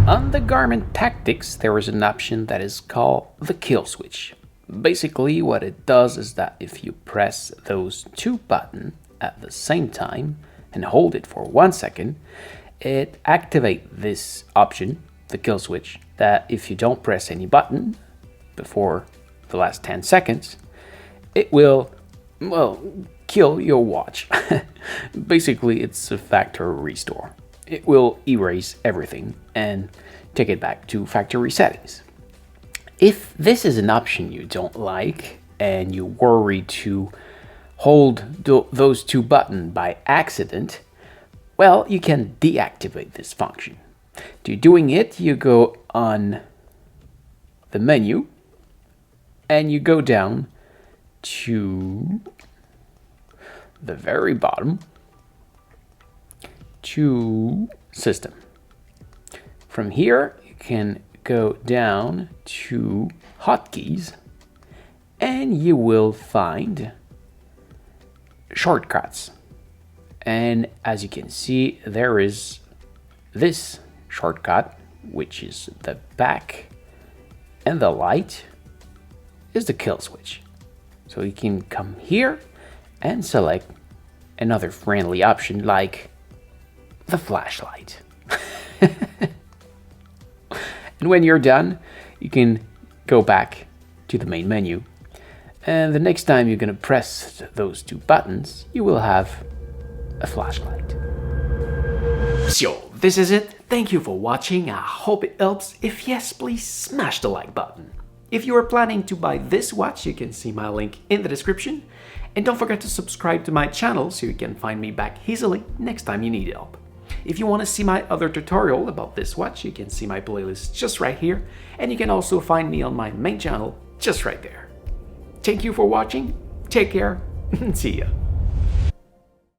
On the Garmin Tactix, there is an option that is called the kill switch. Basically, what it does is that if you press those two buttons at the same time and hold it for 1 second, it activates this option, the kill switch, that if you don't press any button before the last 10 seconds, it will, well, kill your watch. Basically, it's a factory restore. It will erase everything and take it back to factory settings. If this is an option you don't like and you worry to hold those two buttons by accident, well, you can deactivate this function. To doing it, you go on the menu and you go down to the very bottom to System. From here, you can go down to Hotkeys and you will find Shortcuts. And as you can see, there is this shortcut, which is the back, and the light is the kill switch. So you can come here and select another friendly option like the flashlight. And when you're done, you can go back to the main menu. And the next time you're gonna press those two buttons, you will have a flashlight. So, this is it. Thank you for watching. I hope it helps. If yes, please smash the like button. If you are planning to buy this watch, you can see my link in the description. And don't forget to subscribe to my channel so you can find me back easily next time you need help. If you want to see my other tutorial about this watch, you can see my playlist just right here. And you can also find me on my main channel just right there. Thank you for watching. Take care and see ya.